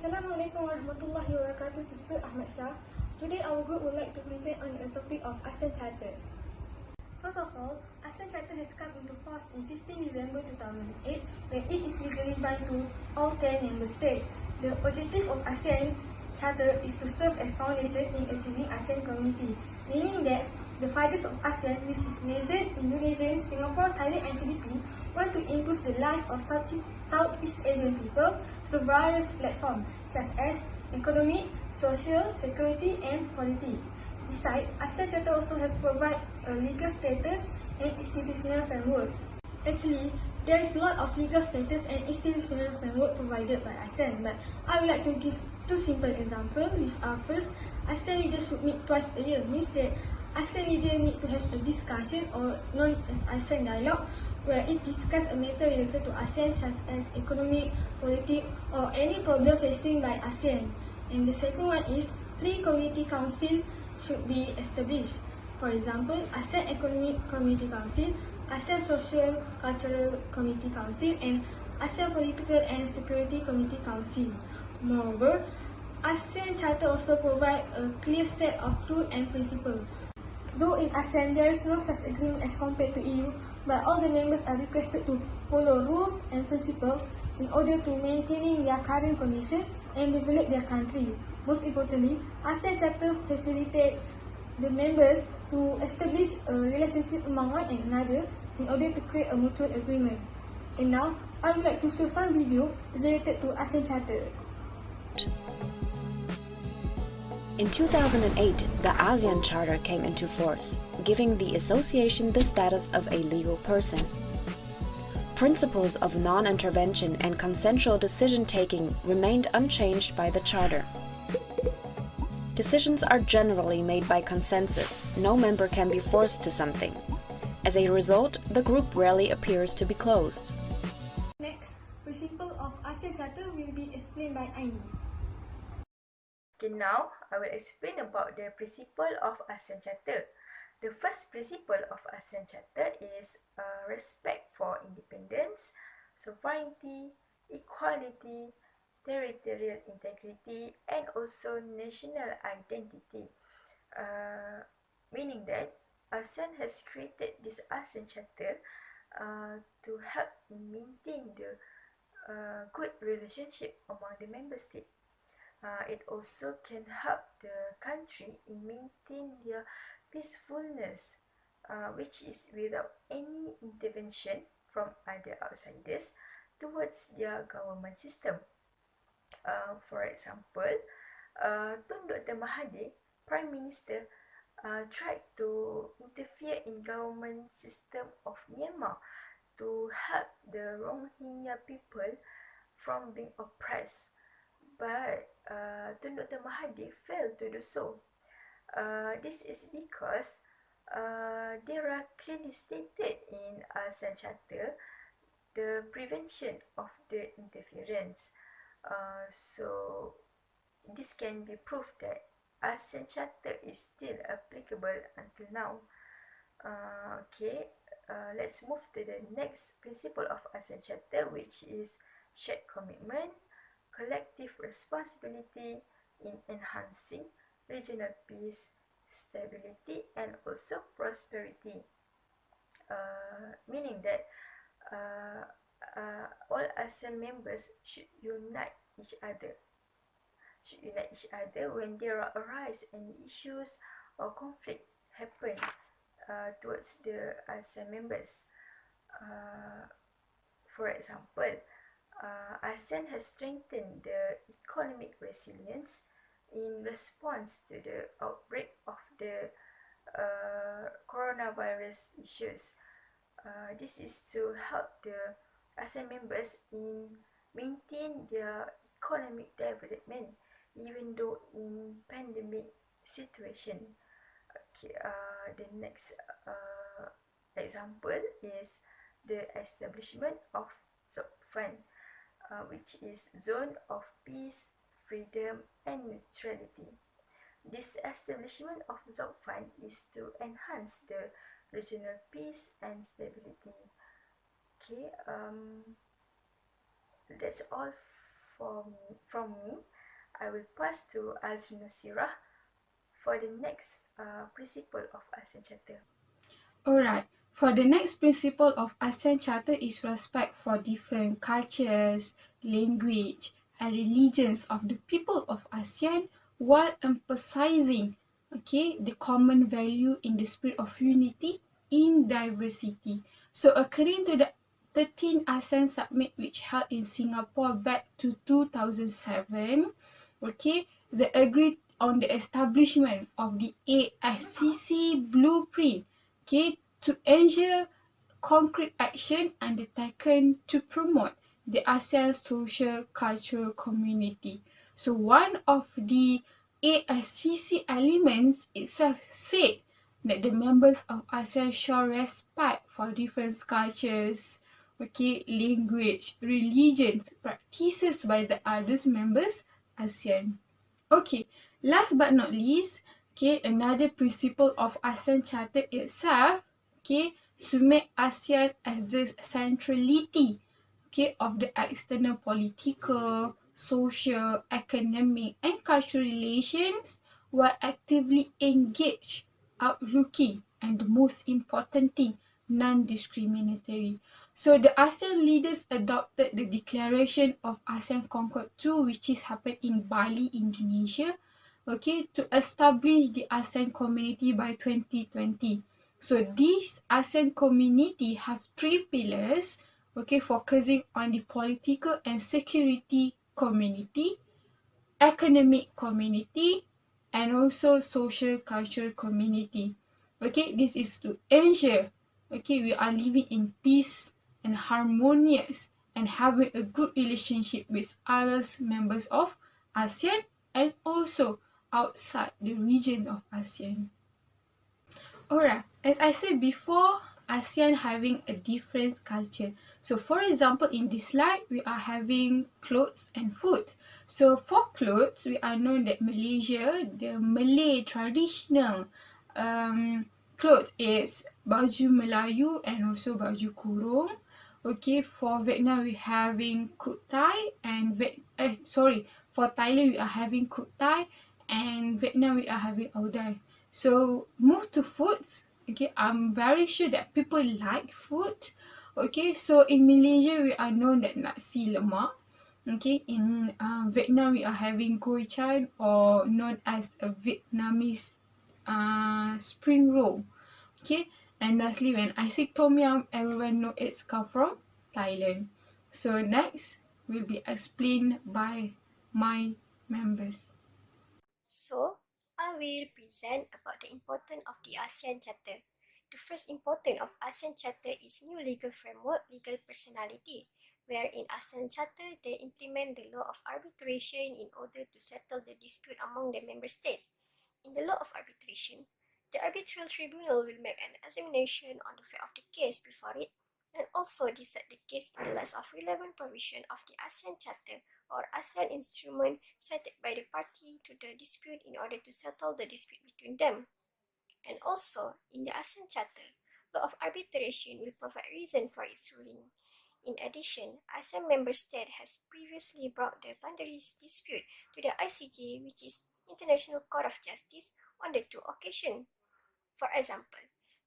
Assalamualaikum warahmatullahi wabarakatuh to Sir Ahmad Shah. Today our group would like to present on a topic of Asean Charter. First of all, Asean Charter has come into force in 15 December 2008 when it is legally bound to all 10 member states. The objective of Asean Charter is to serve as foundation in achieving ASEAN community, meaning that the fathers of ASEAN, which is Malaysia, Indonesia, Singapore, Thailand and Philippines, want to improve the life of Southeast Asian people through various platforms such as economic, social, security and politics. Besides, ASEAN Charter also has provided a legal status and institutional framework. Actually, there is a lot of legal status and institutional framework provided by ASEAN, but I would like to give two simple examples, which are first, ASEAN leaders should meet twice a year, means that ASEAN leaders need to have a discussion or known as ASEAN dialogue, where it discusses a matter related to ASEAN such as economic, politics or any problem facing by ASEAN. And the second one is 3 community council should be established. For example, ASEAN Economic Community Council, ASEAN Social Cultural Community Council and ASEAN Political and Security Community Council. Moreover, ASEAN Charter also provides a clear set of rules and principles. Though in ASEAN there is no such agreement as compared to EU, but all the members are requested to follow rules and principles in order to maintaining their current condition and develop their country. Most importantly, ASEAN Charter facilitates the members to establish a relationship among one and another in order to create a mutual agreement. And now, I would like to show some video related to ASEAN Charter. In 2008, the ASEAN Charter came into force, giving the association the status of a legal person. Principles of non-intervention and consensual decision-taking remained unchanged by the Charter. Decisions are generally made by consensus. No member can be forced to something. As a result, the group rarely appears to be closed. Next, principle of ASEAN Charter will be explained by Ain. Okay, now I will explain about the principle of ASEAN Charter. The first principle of ASEAN Charter is respect for independence, sovereignty, equality, territorial integrity, and also national identity. Meaning that ASEAN has created this ASEAN Charter to help maintain the good relationship among the member states. It also can help the country in maintain their peacefulness, which is without any intervention from other outsiders towards their government system. For example, Tun Dr. Mahathir, Prime Minister, tried to interfere in government system of Myanmar to help the Rohingya people from being oppressed. But Tun Dr. Mahathir failed to do so. This is because there are clearly stated in ASEAN Charter the prevention of the interference. So this can be proof that ASEAN Charter is still applicable until now. Let's move to the next principle of ASEAN Charter, which is shared commitment, collective responsibility in enhancing regional peace, stability, and also prosperity. Meaning that all ASEAN members should unite each other. When there arise any issues or conflict happen towards the ASEAN members. For example, ASEAN has strengthened the economic resilience in response to the outbreak of the coronavirus issues. This is to help the ASEAN members in maintain their economic development even though in pandemic situation. The next example is the establishment of ZOPFUN, which is Zone of Peace, Freedom and Neutrality. This establishment of ZOPFUN is to enhance the regional peace and stability. That's all from me. I will pass to Azrina Sirah for the next principle of ASEAN Charter. Alright, for the next principle of ASEAN Charter is respect for different cultures, language, and religions of the people of ASEAN while emphasizing the common value in the spirit of unity in diversity. So according to the 13th ASEAN Summit which held in Singapore back to 2007, they agreed on the establishment of the ASCC blueprint to ensure concrete action undertaken to promote the ASEAN social cultural community. So one of the ASCC elements itself said that the members of ASEAN show respect for different cultures, language, religions, practices by the other members ASEAN. Okay, last but not least, another principle of ASEAN Charter itself, to make ASEAN as the centrality, of the external political, social, economic, and cultural relations while actively engaged, outlooking, and the most important thing, non-discriminatory. So the ASEAN leaders adopted the declaration of ASEAN Concord II, which is happened in Bali, Indonesia, to establish the ASEAN community by 2020. So this ASEAN community have three pillars, focusing on the political and security community, economic community, and also social cultural community. This is to ensure we are living in peace and harmonious and having a good relationship with other members of ASEAN and also outside the region of ASEAN. Alright, as I said before, ASEAN having a different culture. So for example, in this slide, we are having clothes and food. So for clothes, we are known that Malaysia, the Malay traditional clothes is baju Melayu and also baju kurung. For Vietnam, we having kut thai and for Thailand, we are having kut thai and Vietnam, we are having áo đai. So move to foods. I'm very sure that people like food. So in Malaysia we are known that nasi lemak. In Vietnam we are having goi chan or known as a Vietnamese spring roll. And lastly, when I say tom yum, everyone know it's come from Thailand. So next will be explained by my members. So, I will present about the importance of the ASEAN Charter. The first importance of ASEAN Charter is new legal framework, legal personality, where in ASEAN Charter they implement the law of arbitration in order to settle the dispute among the member states. In the law of arbitration, the arbitral tribunal will make an examination on the fact of the case before it and also decide the case in the light of relevant provision of the ASEAN Charter or ASEAN instrument cited by the party to the dispute in order to settle the dispute between them. And also, in the ASEAN Charter, law of arbitration will provide reason for its ruling. In addition, ASEAN member state has previously brought the boundaries dispute to the ICJ, which is International Court of Justice, on the two occasions. For example,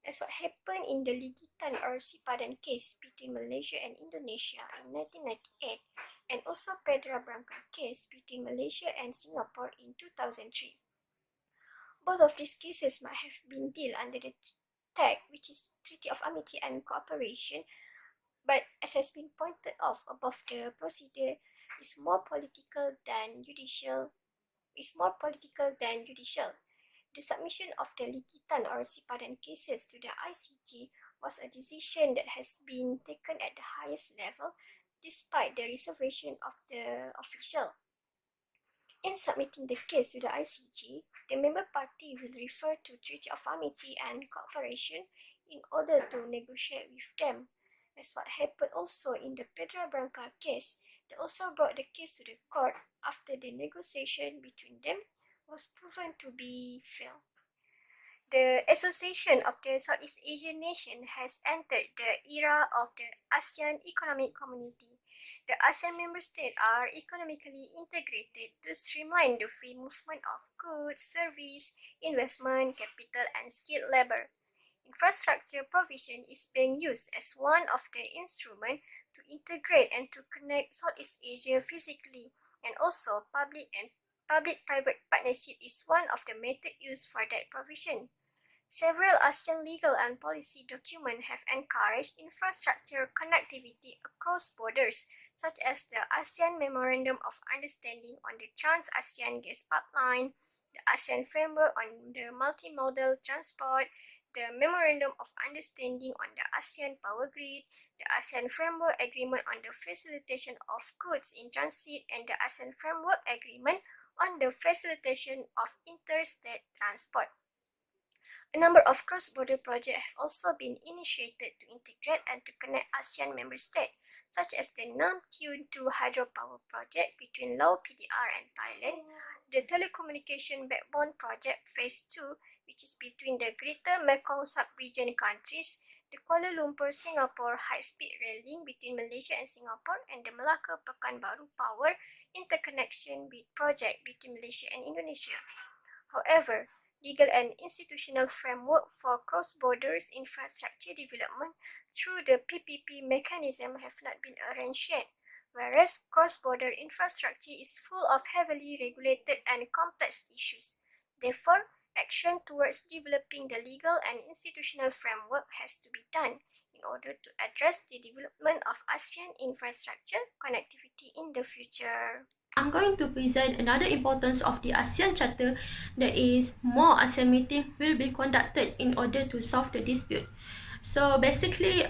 as what happened in the Ligitan or Sipadan case between Malaysia and Indonesia in 1998 and also Pedra Branca case between Malaysia and Singapore in 2003. Both of these cases might have been dealt under the TAC, which is Treaty of Amity and Cooperation, but as has been pointed out above, the procedure is more political than judicial. The submission of the Ligitan or Sipadan cases to the ICJ was a decision that has been taken at the highest level despite the reservation of the official. In submitting the case to the ICJ, the member party will refer to Treaty of Amity and Cooperation in order to negotiate with them. As what happened also in the Pedra Branca case, they also brought the case to the court after the negotiation between them was proven to be failed. The Association of the Southeast Asian Nations has entered the era of the ASEAN Economic Community. The ASEAN member states are economically integrated to streamline the free movement of goods, service, investment, capital, and skilled labor. Infrastructure provision is being used as one of the instruments to integrate and to connect Southeast Asia physically, and also public-private partnership is one of the methods used for that provision. Several ASEAN legal and policy documents have encouraged infrastructure connectivity across borders, such as the ASEAN Memorandum of Understanding on the Trans-ASEAN Gas Pipeline, the ASEAN Framework on the Multimodal Transport, the Memorandum of Understanding on the ASEAN Power Grid, the ASEAN Framework Agreement on the Facilitation of Goods in Transit, and the ASEAN Framework Agreement on the Facilitation of Interstate Transport. A number of cross-border projects have also been initiated to integrate and to connect ASEAN member states, such as the Nam Tune 2 hydropower project between Laos PDR and Thailand, the Telecommunication Backbone Project Phase 2, which is between the Greater Mekong Sub-region countries, the Kuala Lumpur-Singapore high-speed rail link between Malaysia and Singapore, and the Melaka-Pekanbaru Power Interconnection Project between Malaysia and Indonesia. However, legal and institutional framework for cross-border infrastructure development through the PPP mechanism have not been arranged yet, whereas cross-border infrastructure is full of heavily regulated and complex issues. Therefore, action towards developing the legal and institutional framework has to be done in order to address the development of ASEAN infrastructure connectivity in the future. I'm going to present another importance of the ASEAN Charter, that is more ASEAN meetings will be conducted in order to solve the dispute. So basically,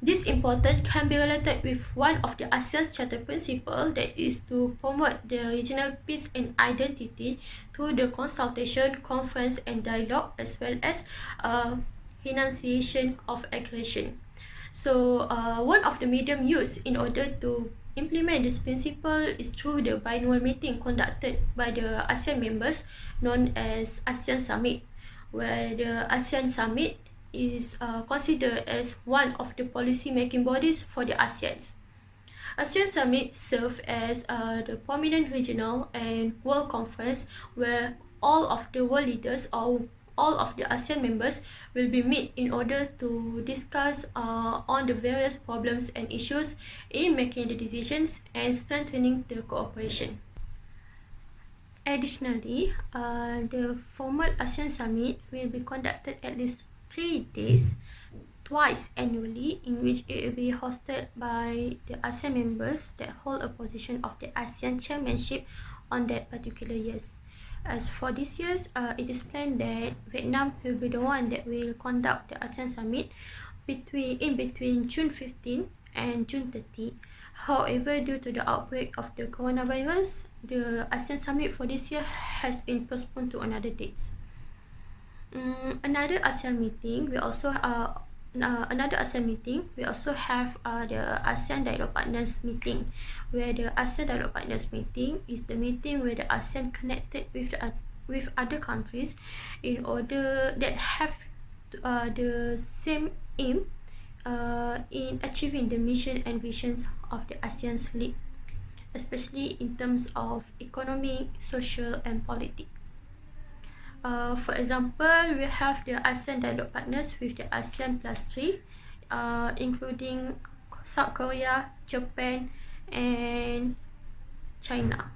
this importance can be related with one of the ASEAN Charter principles, that is to promote the regional peace and identity through the consultation, conference and dialogue, as well as renunciation of aggression. So one of the medium used in order to implement this principle is through the biannual meeting conducted by the ASEAN members, known as ASEAN Summit, where the ASEAN Summit is considered as one of the policy-making bodies for the ASEAN. ASEAN Summit serves as the prominent regional and world conference where all of the world leaders or all of the ASEAN members will be meet in order to discuss on the various problems and issues in making the decisions and strengthening the cooperation. Additionally, the formal ASEAN Summit will be conducted at least 3 days, twice annually, in which it will be hosted by the ASEAN members that hold a position of the ASEAN chairmanship on that particular years. As for this year, it is planned that Vietnam will be the one that will conduct the ASEAN Summit in between June 15 and June 30. However, due to the outbreak of the coronavirus, the ASEAN Summit for this year has been postponed to another date. Another ASEAN meeting, we also have the ASEAN Dialogue Partners meeting, where the ASEAN Dialogue Partners meeting is the meeting where the ASEAN connected with other countries in order that have the same aim in achieving the mission and visions of the ASEAN's League, especially in terms of economic, social and politics. For example, we have the ASEAN Dialogue Partners with the ASEAN Plus 3, including South Korea, Japan and China.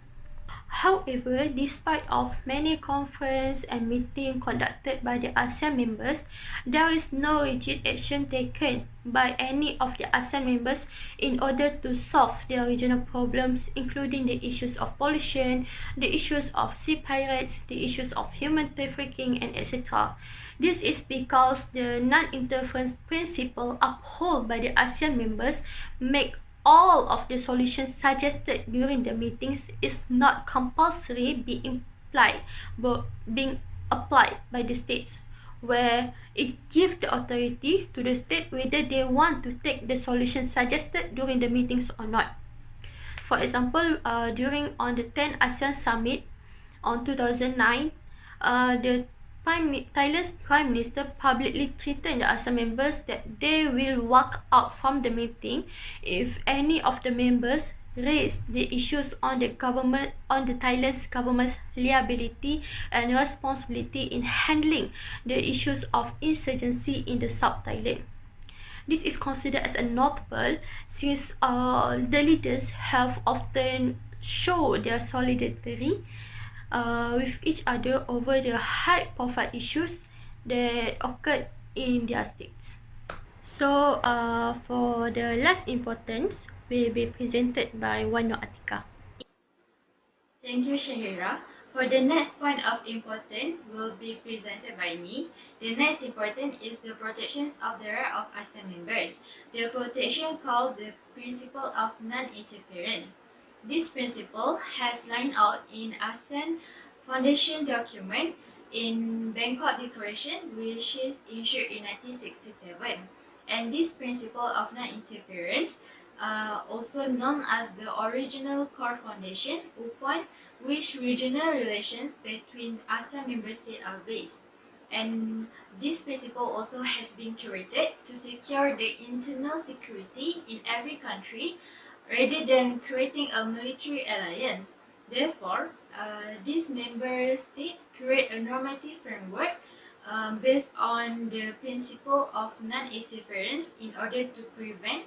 However, despite of many conferences and meetings conducted by the ASEAN members, there is no rigid action taken by any of the ASEAN members in order to solve their regional problems, including the issues of pollution, the issues of sea pirates, the issues of human trafficking, and etc. This is because the non-interference principle upheld by the ASEAN members make all of the solutions suggested during the meetings is not compulsory being applied by the states, where it gives the authority to the state whether they want to take the solution suggested during the meetings or not. For example, during on the 10th ASEAN Summit on 2009, the Thailand's Prime Minister publicly threatened the ASEAN members that they will walk out from the meeting if any of the members raise the issues on the Thailand's government's liability and responsibility in handling the issues of insurgency in the South Thailand. This is considered as a notable since the leaders have often shown their solidarity with each other over the high-profile issues that occurred in their states. So, for the last importance, will be presented by Wano Atika. Thank you, Shahira. For the next point of importance will be presented by me. The next important is the protections of the right of ASEAN members. The protection called the principle of non-interference. This principle has lined out in ASEAN Foundation document in Bangkok Declaration, which is issued in 1967. And this principle of non-interference, also known as the original core foundation, upon which regional relations between ASEAN member states are based. And this principle also has been created to secure the internal security in every country rather than creating a military alliance. Therefore, this member state create a normative framework based on the principle of non-interference in order to prevent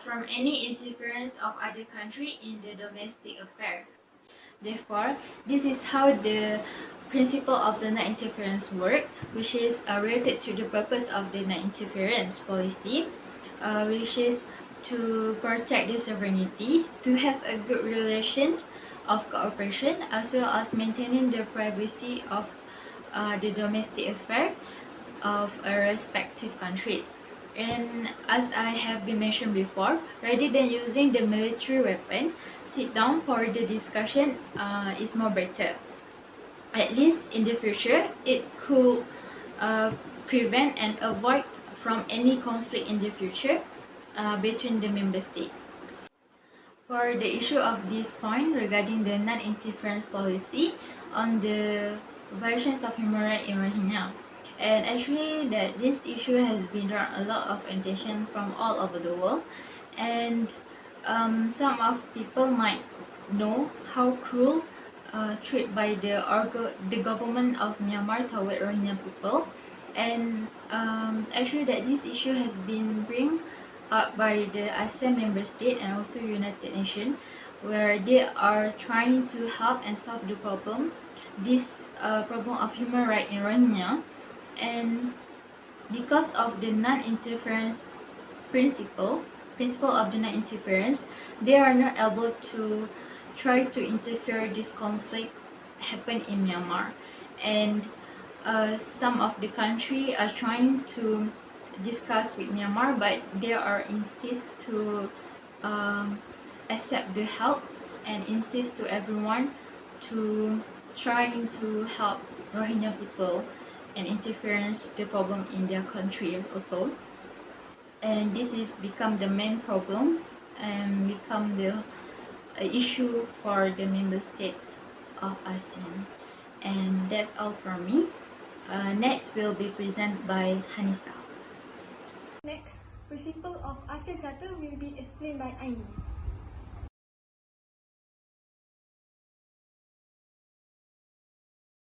from any interference of other country in the domestic affair. Therefore, this is how the principle of the non-interference work, which is related to the purpose of the non-interference policy, which is to protect the sovereignty, to have a good relation of cooperation, as well as maintaining the privacy of the domestic affair of respective countries. And as I have been mentioned before, rather than using the military weapon, sit down for the discussion is more better. At least in the future, it could prevent and avoid from any conflict in the future between the member states. For the issue of this point regarding the non-interference policy on the violations of human rights in Rohingya, and actually that this issue has been drawn a lot of attention from all over the world, and some of people might know how cruel treat by the government of Myanmar toward Rohingya people, and actually that this issue has been bring up by the ASEAN member state and also United Nations, where they are trying to help and solve the problem, this problem of human rights in Rohingya. And because of the non-interference principle of the non-interference, they are not able to try to interfere this conflict happen in Myanmar. And some of the country are trying to discuss with Myanmar, but they are insist to accept the help and insist to everyone to trying to help Rohingya people and interference the problem in their country also. And this is become the main problem and become the issue for the member state of ASEAN. And that's all from me. Next will be presented by Hanisa. Next, principle of ASEAN Charter will be explained by Aini.